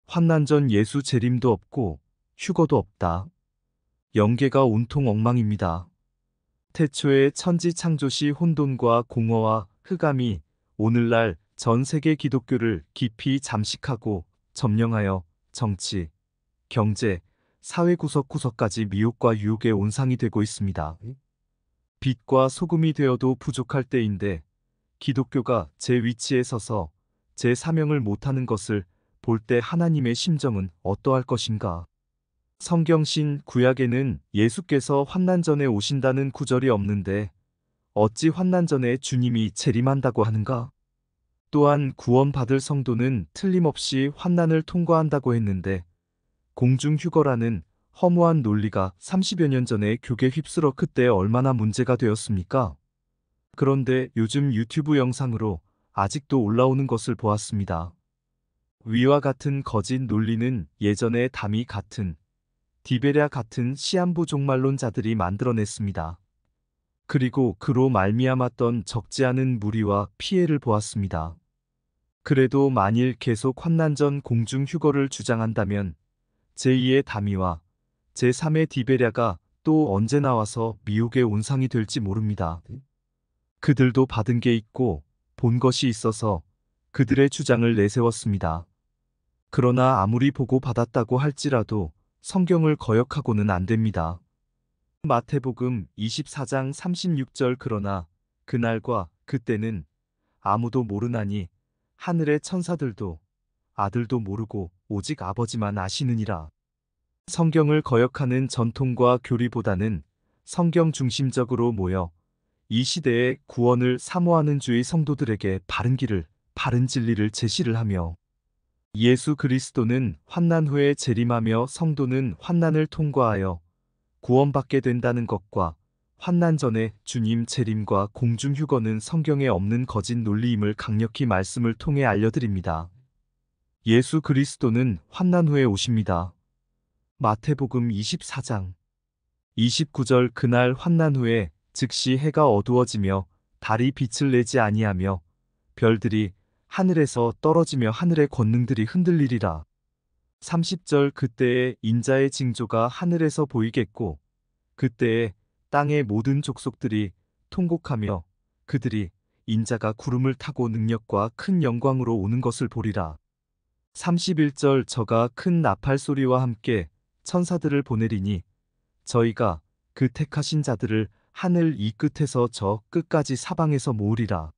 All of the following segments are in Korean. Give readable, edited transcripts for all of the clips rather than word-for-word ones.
환난 전 예수 재림도 없고 휴거도 없다. 영계가 온통 엉망입니다. 태초에 천지 창조시 혼돈과 공허와 흑암이 오늘날 전 세계 기독교를 깊이 잠식하고 점령하여 정치, 경제, 사회 구석구석까지 미혹과 유혹의 온상이 되고 있습니다. 빛과 소금이 되어도 부족할 때인데 기독교가 제 위치에 서서 제 사명을 못하는 것을 볼 때 하나님의 심정은 어떠할 것인가? 성경신 구약에는 예수께서 환난 전에 오신다는 구절이 없는데 어찌 환난 전에 주님이 재림한다고 하는가? 또한 구원받을 성도는 틀림없이 환난을 통과한다고 했는데 공중휴거라는 허무한 논리가 30여 년 전에 교계 휩쓸어 그때 얼마나 문제가 되었습니까? 그런데 요즘 유튜브 영상으로 아직도 올라오는 것을 보았습니다. 위와 같은 거짓 논리는 예전에 다미 같은 디베랴 같은 시한부 종말론자들이 만들어냈습니다. 그리고 그로 말미암았던 적지 않은 무리와 피해를 보았습니다. 그래도 만일 계속 환난전 공중휴거를 주장한다면 제2의 다미와 제3의 디베랴가 또 언제 나와서 미혹의 온상이 될지 모릅니다. 그들도 받은 게 있고 본 것이 있어서 그들의 주장을 내세웠습니다. 그러나 아무리 보고 받았다고 할지라도 성경을 거역하고는 안 됩니다. 마태복음 24장 36절 그러나 그날과 그때는 아무도 모르나니 하늘의 천사들도 아들도 모르고 오직 아버지만 아시느니라. 성경을 거역하는 전통과 교리보다는 성경 중심적으로 모여 이 시대의 구원을 사모하는 주의 성도들에게 바른 길을, 바른 진리를 제시를 하며 예수 그리스도는 환난 후에 재림하며 성도는 환난을 통과하여 구원받게 된다는 것과 환난 전에 주님 재림과 공중휴거는 성경에 없는 거짓 논리임을 강력히 말씀을 통해 알려드립니다. 예수 그리스도는 환난 후에 오십니다. 마태복음 24장 29절 그날 환난 후에 즉시 해가 어두워지며 달이 빛을 내지 아니하며 별들이 하늘에서 떨어지며 하늘의 권능들이 흔들리리라. 30절 그때에 인자의 징조가 하늘에서 보이겠고 그때에 땅의 모든 족속들이 통곡하며 그들이 인자가 구름을 타고 능력과 큰 영광으로 오는 것을 보리라. 31절 저가 큰 나팔 소리와 함께 천사들을 보내리니 저희가 그 택하신 자들을 하늘 이 끝에서 저 끝까지 사방에서 모으리라.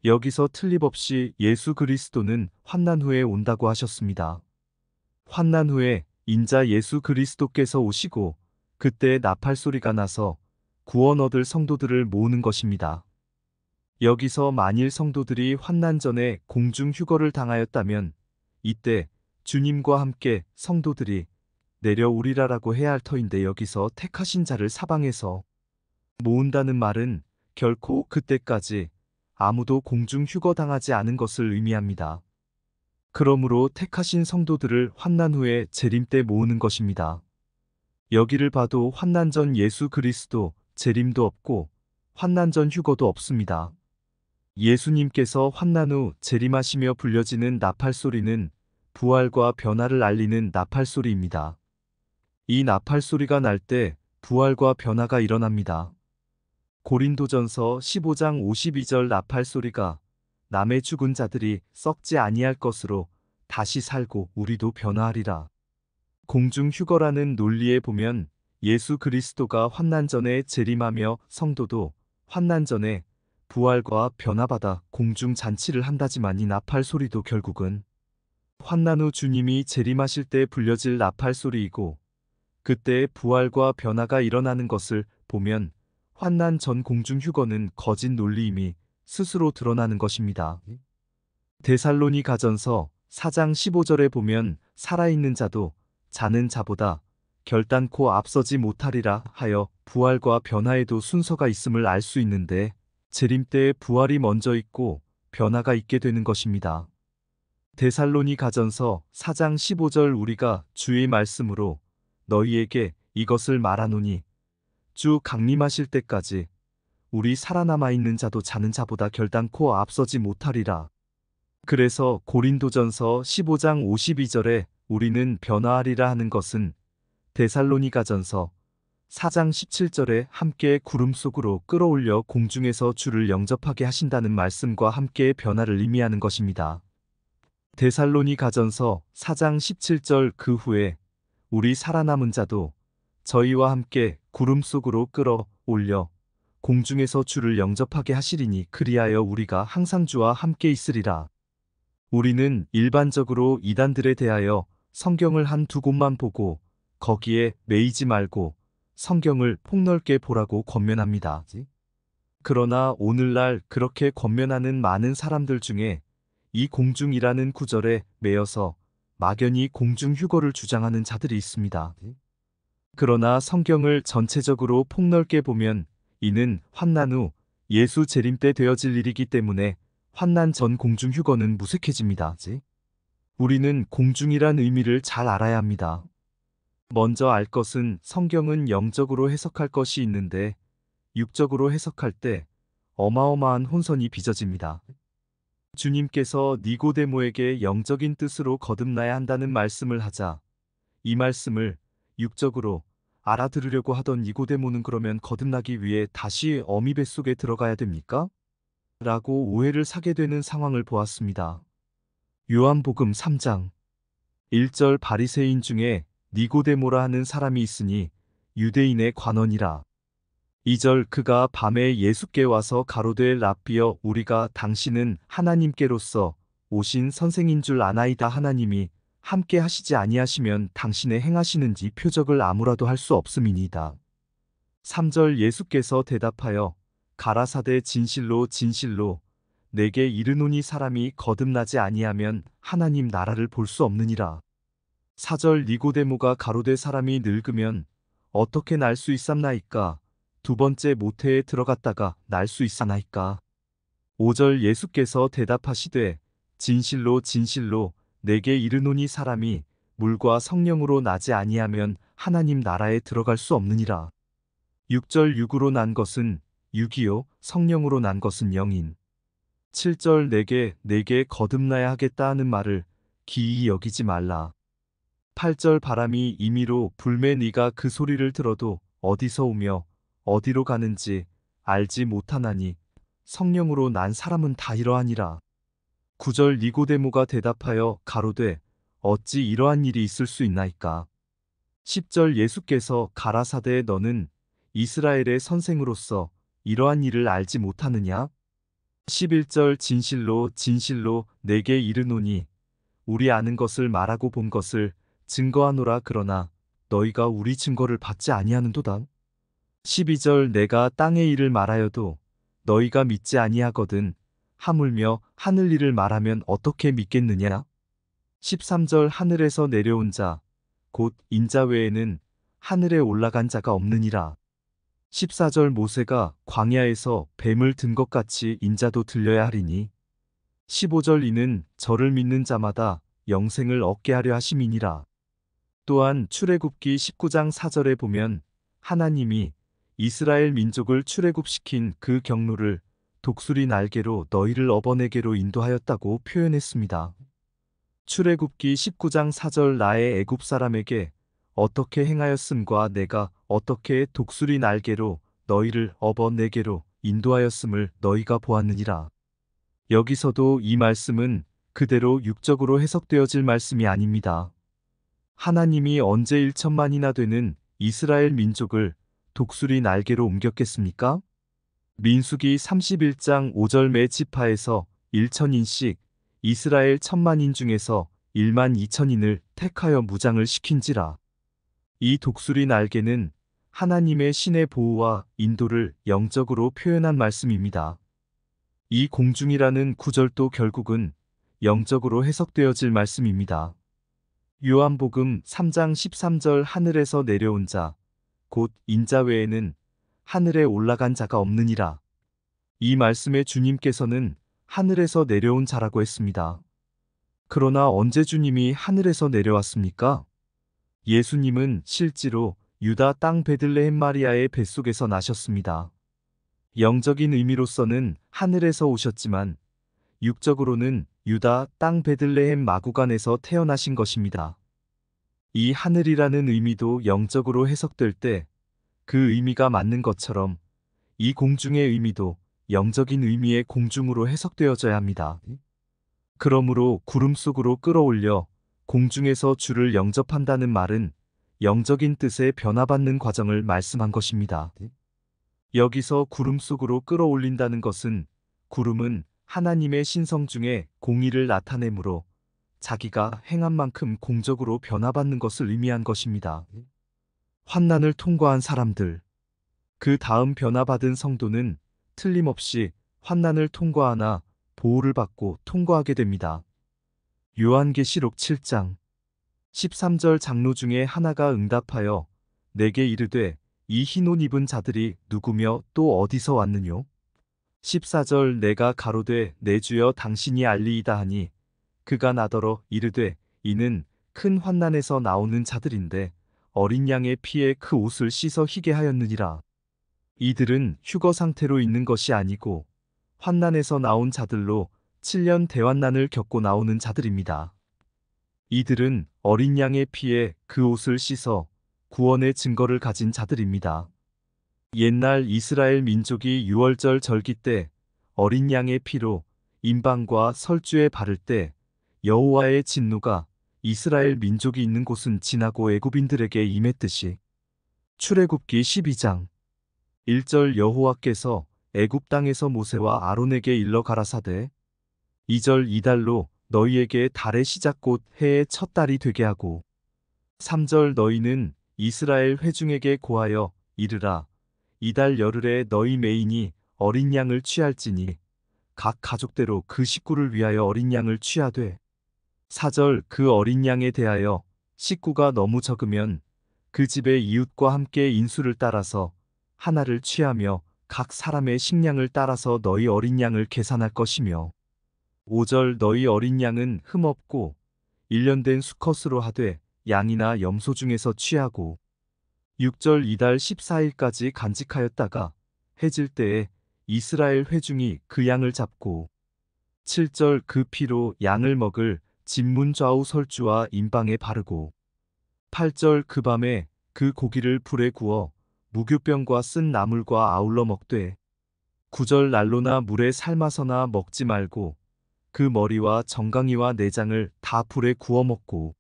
여기서 틀림없이 예수 그리스도는 환난 후에 온다고 하셨습니다. 환난 후에 인자 예수 그리스도께서 오시고 그때 나팔 소리가 나서 구원 얻을 성도들을 모으는 것입니다. 여기서 만일 성도들이 환난 전에 공중 휴거를 당하였다면 이때 주님과 함께 성도들이 내려오리라라고 해야 할 터인데 여기서 택하신 자를 사방에서 모은다는 말은 결코 그때까지 아무도 공중 휴거 당하지 않은 것을 의미합니다. 그러므로 택하신 성도들을 환난 후에 재림 때 모으는 것입니다. 여기를 봐도 환난 전 예수 그리스도 재림도 없고 환난 전 휴거도 없습니다. 예수님께서 환난 후 재림하시며 불려지는 나팔 소리는 부활과 변화를 알리는 나팔 소리입니다. 이 나팔 소리가 날 때 부활과 변화가 일어납니다. 고린도전서 15장 52절 나팔 소리가 남의 죽은 자들이 썩지 아니할 것으로 다시 살고 우리도 변화하리라. 공중 휴거라는 논리에 보면 예수 그리스도가 환난 전에 재림하며 성도도 환난 전에 부활과 변화받아 공중 잔치를 한다지만 이 나팔 소리도 결국은 환난 후 주님이 재림하실 때 불려질 나팔 소리이고 그때 부활과 변화가 일어나는 것을 보면 환난 전 공중 휴거는 거짓 논리임이 스스로 드러나는 것입니다. 데살로니가전서 4장 15절에 보면 살아있는 자도 자는 자보다 결단코 앞서지 못하리라 하여 부활과 변화에도 순서가 있음을 알 수 있는데 재림 때에 부활이 먼저 있고 변화가 있게 되는 것입니다. 데살로니가전서 4장 15절 우리가 주의 말씀으로 너희에게 이것을 말하노니 주 강림하실 때까지 우리 살아남아 있는 자도 자는 자보다 결단코 앞서지 못하리라. 그래서 고린도전서 15장 52절에 우리는 변화하리라 하는 것은 데살로니가전서 4장 17절에 함께 구름 속으로 끌어올려 공중에서 주를 영접하게 하신다는 말씀과 함께의 변화를 의미하는 것입니다. 데살로니가전서 4장 17절 그 후에 우리 살아남은 자도 저희와 함께 구름 속으로 끌어올려 공중에서 주를 영접하게 하시리니 그리하여 우리가 항상 주와 함께 있으리라. 우리는 일반적으로 이단들에 대하여 성경을 한두 곳만 보고 거기에 매이지 말고 성경을 폭넓게 보라고 권면합니다. 그러나 오늘날 그렇게 권면하는 많은 사람들 중에 이 공중이라는 구절에 매여서 막연히 공중 휴거를 주장하는 자들이 있습니다. 그러나 성경을 전체적으로 폭넓게 보면 이는 환난 후 예수 재림 때 되어질 일이기 때문에 환난 전 공중 휴거는 무색해집니다. 우리는 공중이란 의미를 잘 알아야 합니다. 먼저 알 것은 성경은 영적으로 해석할 것이 있는데 육적으로 해석할 때 어마어마한 혼선이 빚어집니다. 주님께서 니고데모에게 영적인 뜻으로 거듭나야 한다는 말씀을 하자 이 말씀을 육적으로 알아들으려고 하던 니고데모는 그러면 거듭나기 위해 다시 어미 뱃속에 들어가야 됩니까? 라고 오해를 사게 되는 상황을 보았습니다. 요한복음 3장 1절 바리새인 중에 니고데모라 하는 사람이 있으니 유대인의 관원이라. 2절 그가 밤에 예수께 와서 가로되 랍비여 우리가 당신은 하나님께로서 오신 선생인 줄 아나이다. 하나님이 함께 하시지 아니하시면 당신의 행하시는지 표적을 아무라도 할 수 없음이니이다. 3절 예수께서 대답하여 가라사대 진실로 진실로 내게 이르노니 사람이 거듭나지 아니하면 하나님 나라를 볼 수 없느니라. 4절 니고데모가 가로되 사람이 늙으면 어떻게 날 수 있삼나이까? 두 번째 모태에 들어갔다가 날 수 있사나이까? 5절 예수께서 대답하시되 진실로 진실로 내게 이르노니 사람이 물과 성령으로 나지 아니하면 하나님 나라에 들어갈 수 없느니라. 6절 육으로 난 것은 육이요 성령으로 난 것은 영인. 7절 내게 거듭나야 하겠다 하는 말을 기이히 여기지 말라. 8절 바람이 임의로 불매 네가 그 소리를 들어도 어디서 오며 어디로 가는지 알지 못하나니 성령으로 난 사람은 다 이러하니라. 9절 니고데모가 대답하여 가로되 어찌 이러한 일이 있을 수 있나이까. 10절 예수께서 가라사대 너는 이스라엘의 선생으로서 이러한 일을 알지 못하느냐? 11절 진실로 진실로 내게 이르노니 우리 아는 것을 말하고 본 것을 증거하노라. 그러나 너희가 우리 증거를 받지 아니하는도다. 12절 내가 땅의 일을 말하여도 너희가 믿지 아니하거든 하물며 하늘 일을 말하면 어떻게 믿겠느냐? 13절 하늘에서 내려온 자 곧 인자 외에는 하늘에 올라간 자가 없느니라. 14절 모세가 광야에서 뱀을 든 것 같이 인자도 들려야 하리니 15절 이는 저를 믿는 자마다 영생을 얻게 하려 하심이니라. 또한 출애굽기 19장 4절에 보면 하나님이 이스라엘 민족을 출애굽시킨 그 경로를 독수리 날개로 너희를 업어내게로 인도하였다고 표현했습니다. 출애굽기 19장 4절 나의 애굽 사람에게 어떻게 행하였음과 내가 어떻게 독수리 날개로 너희를 업어내게로 인도하였음을 너희가 보았느니라. 여기서도 이 말씀은 그대로 육적으로 해석되어질 말씀이 아닙니다. 하나님이 언제 1천만이나 되는 이스라엘 민족을 독수리 날개로 옮겼겠습니까? 민수기 31장 5절 매 지파에서 1천인씩 이스라엘 1,000만인 중에서 1만 2천인을 택하여 무장을 시킨지라. 이 독수리 날개는 하나님의 신의 보호와 인도를 영적으로 표현한 말씀입니다. 이 공중이라는 구절도 결국은 영적으로 해석되어질 말씀입니다. 요한복음 3장 13절 하늘에서 내려온 자, 곧 인자 외에는 하늘에 올라간 자가 없느니라. 이 말씀에 주님께서는 하늘에서 내려온 자라고 했습니다. 그러나 언제 주님이 하늘에서 내려왔습니까? 예수님은 실제로 유다 땅 베들레헴 마리아의 뱃속에서 나셨습니다. 영적인 의미로서는 하늘에서 오셨지만 육적으로는 유다 땅 베들레헴 마구간에서 태어나신 것입니다. 이 하늘이라는 의미도 영적으로 해석될 때 그 의미가 맞는 것처럼 이 공중의 의미도 영적인 의미의 공중으로 해석되어져야 합니다. 그러므로 구름 속으로 끌어올려 공중에서 주를 영접한다는 말은 영적인 뜻에 변화받는 과정을 말씀한 것입니다. 여기서 구름 속으로 끌어올린다는 것은 구름은 하나님의 신성 중에 공의를 나타내므로 자기가 행한 만큼 공적으로 변화받는 것을 의미한 것입니다. 환난을 통과한 사람들, 그 다음 변화받은 성도는 틀림없이 환난을 통과하나 보호를 받고 통과하게 됩니다. 요한계시록 7장 13절 장로 중에 하나가 응답하여 내게 이르되 이 흰 옷 입은 자들이 누구며 또 어디서 왔느뇨? 14절 내가 가로되 내 주여 당신이 알리이다 하니 그가 나더러 이르되 이는 큰 환난에서 나오는 자들인데 어린 양의 피에 그 옷을 씻어 희게 하였느니라. 이들은 휴거 상태로 있는 것이 아니고 환난에서 나온 자들로 7년 대환난을 겪고 나오는 자들입니다. 이들은 어린 양의 피에 그 옷을 씻어 구원의 증거를 가진 자들입니다. 옛날 이스라엘 민족이 유월절 절기 때 어린 양의 피로 임방과 설주에 바를 때 여호와의 진노가 이스라엘 민족이 있는 곳은 지나고 애굽인들에게 임했듯이 출애굽기 12장 1절 여호와께서 애굽 땅에서 모세와 아론에게 일러 가라사대 2절 이달로 너희에게 달의 시작 곧 해의 첫 달이 되게 하고 3절 너희는 이스라엘 회중에게 고하여 이르라 이달 열흘에 너희 매인이 어린 양을 취할지니 각 가족대로 그 식구를 위하여 어린 양을 취하되 4절 그 어린 양에 대하여 식구가 너무 적으면 그 집의 이웃과 함께 인수를 따라서 하나를 취하며 각 사람의 식량을 따라서 너희 어린 양을 계산할 것이며 5절 너희 어린 양은 흠없고 1년 된 수컷으로 하되 양이나 염소 중에서 취하고 6절 이달 14일까지 간직하였다가 해질 때에 이스라엘 회중이 그 양을 잡고 7절 그 피로 양을 먹을 진문 좌우 설주와 임방에 바르고 8절 그 밤에 그 고기를 불에 구워 무교병과 쓴 나물과 아울러 먹되 9절 난로나 물에 삶아서나 먹지 말고 그 머리와 정강이와 내장을 다 불에 구워 먹고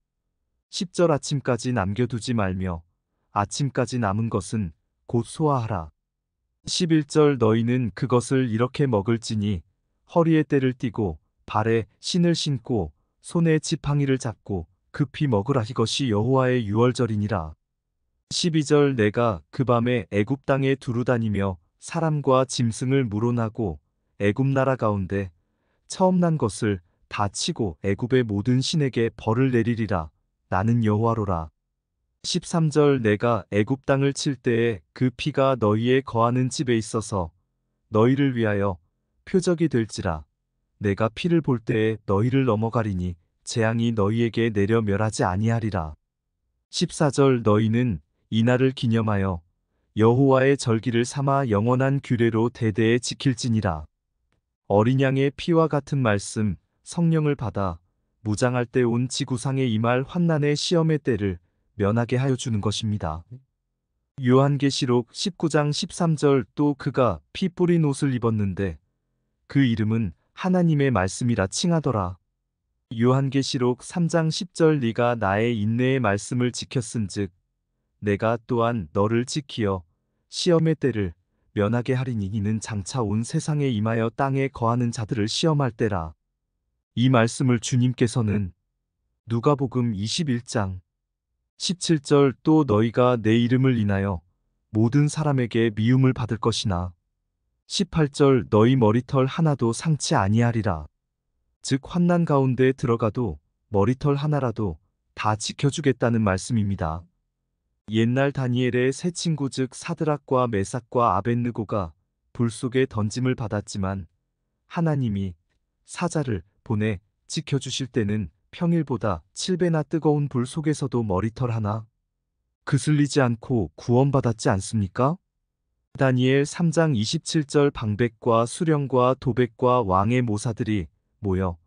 10절 아침까지 남겨두지 말며 아침까지 남은 것은 곧 소화하라. 11절 너희는 그것을 이렇게 먹을지니 허리에 때를 띠고 발에 신을 신고 손에 지팡이를 잡고 급히 먹으라 이것이 여호와의 유월절이니라. 12절 내가 그 밤에 애굽 땅에 두루 다니며 사람과 짐승을 물어나고 애굽 나라 가운데 처음 난 것을 다 치고 애굽의 모든 신에게 벌을 내리리라. 나는 여호와로라. 13절 내가 애굽 땅을 칠 때에 그 피가 너희의 거하는 집에 있어서 너희를 위하여 표적이 될지라. 내가 피를 볼 때에 너희를 넘어가리니 재앙이 너희에게 내려 멸하지 아니하리라. 14절 너희는 이날을 기념하여 여호와의 절기를 삼아 영원한 규례로 대대에 지킬지니라. 어린 양의 피와 같은 말씀 성령을 받아 무장할 때 온 지구상에 임할 환난의 시험의 때를 면하게 하여 주는 것입니다. 요한계시록 19장 13절 또 그가 피 뿌린 옷을 입었는데 그 이름은 하나님의 말씀이라 칭하더라. 요한계시록 3장 10절 네가 나의 인내의 말씀을 지켰은즉 내가 또한 너를 지키어 시험의 때를 면하게 하리니 이는 장차 온 세상에 임하여 땅에 거하는 자들을 시험할 때라. 이 말씀을 주님께서는 누가복음 21장 17절 또 너희가 내 이름을 인하여 모든 사람에게 미움을 받을 것이나 18절 너희 머리털 하나도 상치 아니하리라. 즉 환난 가운데 들어가도 머리털 하나라도 다 지켜주겠다는 말씀입니다. 옛날 다니엘의 세 친구 즉 사드락과 메삭과 아벳느고가 불 속에 던짐을 받았지만 하나님이 사자를 보내 지켜주실 때는 평일보다 7배나 뜨거운 불 속에서도 머리털 하나 그슬리지 않고 구원받았지 않습니까? 다니엘 3장 27절 방백과 수령과 도백과 왕의 모사들이 모여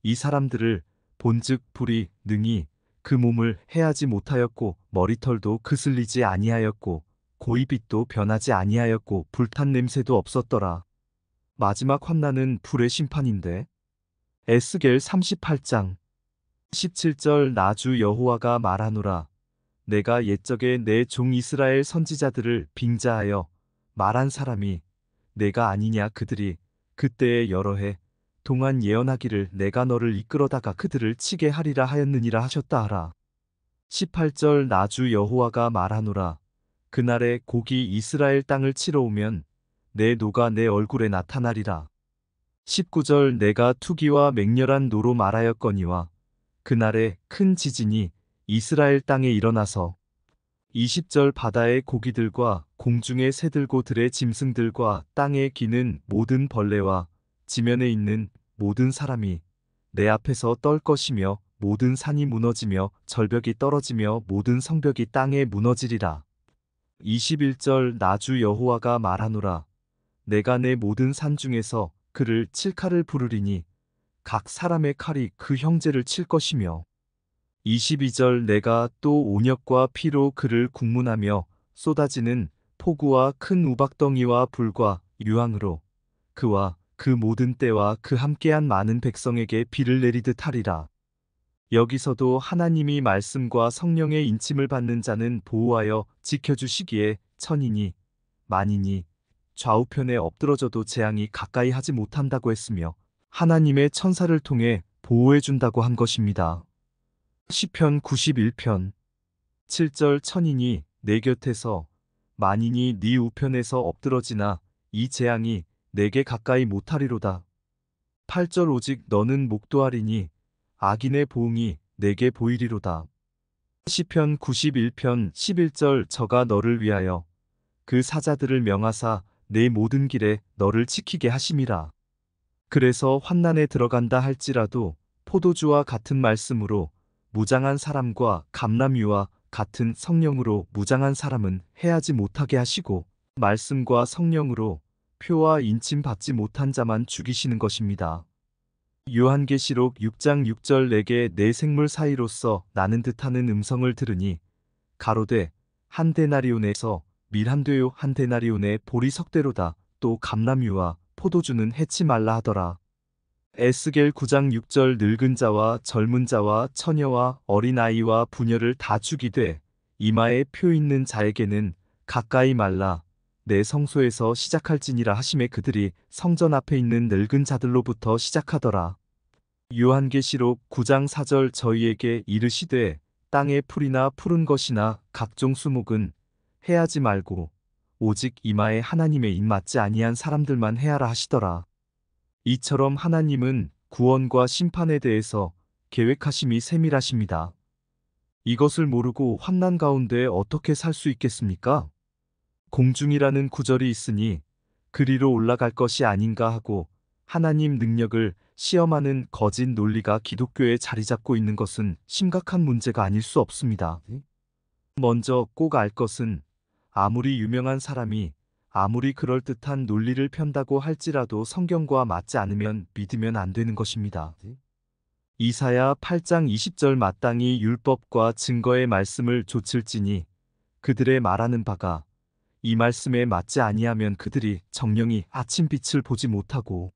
이 사람들을 본즉 불이 능히 그 몸을 해하지 못하였고 머리털도 그슬리지 아니하였고 고이빛도 변하지 아니하였고 불탄 냄새도 없었더라. 마지막 환난은 불의 심판인데. 에스겔 38장 17절 나 주 여호와가 말하노라. 내가 옛적에 내 종 이스라엘 선지자들을 빙자하여 말한 사람이 내가 아니냐. 그들이 그때에 여러 해 동안 예언하기를 내가 너를 이끌어다가 그들을 치게 하리라 하였느니라 하셨다 하라. 18절 나 주 여호와가 말하노라. 그날에 곡이 이스라엘 땅을 치러 오면 내 노가 내 얼굴에 나타나리라. 19절 내가 투기와 맹렬한 노로 말하였거니와 그날에 큰 지진이 이스라엘 땅에 일어나서 20절 바다의 고기들과 공중의 새들고 들의 짐승들과 땅에 기는 모든 벌레와 지면에 있는 모든 사람이 내 앞에서 떨 것이며 모든 산이 무너지며 절벽이 떨어지며 모든 성벽이 땅에 무너지리라. 21절 나 주 여호와가 말하노라. 내가 내 모든 산 중에서 그를 칠 칼을 부르리니 각 사람의 칼이 그 형제를 칠 것이며 22절 내가 또 온역과 피로 그를 국문하며 쏟아지는 폭우와 큰 우박덩이와 불과 유황으로 그와 그 모든 때와 그 함께한 많은 백성에게 비를 내리듯 하리라. 여기서도 하나님이 말씀과 성령의 인침을 받는 자는 보호하여 지켜주시기에 천이니 만이니 좌우편에 엎드러져도 재앙이 가까이 하지 못한다고 했으며 하나님의 천사를 통해 보호해 준다고 한 것입니다. 시편 91편 7절 천이니 내 곁에서 만이니 네 우편에서 엎드러지나 이 재앙이 내게 가까이 못하리로다. 8절 오직 너는 목도하리니 악인의 보응이 내게 보이리로다. 시편 91편 11절 저가 너를 위하여 그 사자들을 명하사 내 모든 길에 너를 지키게 하심이라. 그래서 환난에 들어간다 할지라도 포도주와 같은 말씀으로 무장한 사람과 감람유와 같은 성령으로 무장한 사람은 해하지 못하게 하시고 말씀과 성령으로 표와 인침 받지 못한 자만 죽이시는 것입니다. 요한계시록 6장 6절 내게 내 생물 사이로서 나는 듯하는 음성을 들으니 가로되 한 데나리온에서 밀 한 되요 한 데나리온의 보리 석대로다. 또 감람유와 포도주는 해치 말라 하더라. 에스겔 9장 6절 늙은 자와 젊은 자와 처녀와 어린아이와 부녀를 다 죽이되 이마에 표 있는 자에게는 가까이 말라 내 성소에서 시작할지니라 하심에 그들이 성전 앞에 있는 늙은 자들로부터 시작하더라. 요한계시록 9장 4절 저희에게 이르시되 땅의 풀이나 푸른 것이나 각종 수목은 해하지 말고 오직 이마에 하나님의 입 맞지 아니한 사람들만 해하라 하시더라. 이처럼 하나님은 구원과 심판에 대해서 계획하심이 세밀하십니다. 이것을 모르고 환난 가운데 어떻게 살 수 있겠습니까? 공중이라는 구절이 있으니 그리로 올라갈 것이 아닌가 하고 하나님 능력을 시험하는 거짓 논리가 기독교에 자리 잡고 있는 것은 심각한 문제가 아닐 수 없습니다. 먼저 꼭 알 것은 아무리 유명한 사람이 아무리 그럴듯한 논리를 편다고 할지라도 성경과 맞지 않으면 믿으면 안 되는 것입니다. 이사야 8장 20절 마땅히 율법과 증거의 말씀을 좇을지니 그들의 말하는 바가 이 말씀에 맞지 아니하면 그들이 정령이 아침 빛을 보지 못하고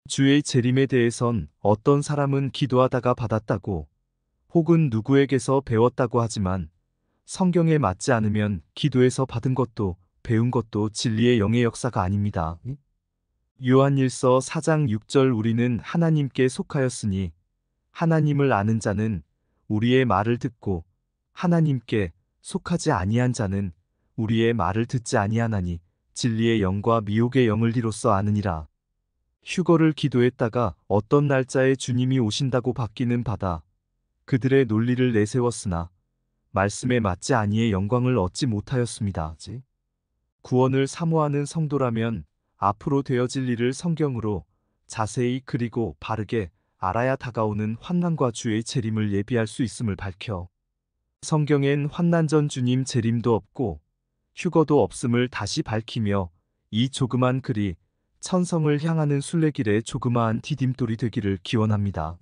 주의 재림에 대해선 어떤 사람은 기도하다가 받았다고 혹은 누구에게서 배웠다고 하지만 성경에 맞지 않으면 기도해서 받은 것도 배운 것도 진리의 영의 역사가 아닙니다. 요한일서 4장 6절 우리는 하나님께 속하였으니 하나님을 아는 자는 우리의 말을 듣고 하나님께 속하지 아니한 자는 우리의 말을 듣지 아니하나니 진리의 영과 미혹의 영을 이로써 아느니라. 휴거를 기도했다가 어떤 날짜에 주님이 오신다고 받기는 받아 그들의 논리를 내세웠으나 말씀에 맞지 아니의 영광을 얻지 못하였습니다. 구원을 사모하는 성도라면 앞으로 되어질 일을 성경으로 자세히 그리고 바르게 알아야 다가오는 환난과 주의 재림을 예비할 수 있음을 밝혀 성경엔 환난 전 주님 재림도 없고 휴거도 없음을 다시 밝히며 이 조그만 글이 천성을 향하는 순례길의 조그마한 디딤돌이 되기를 기원합니다.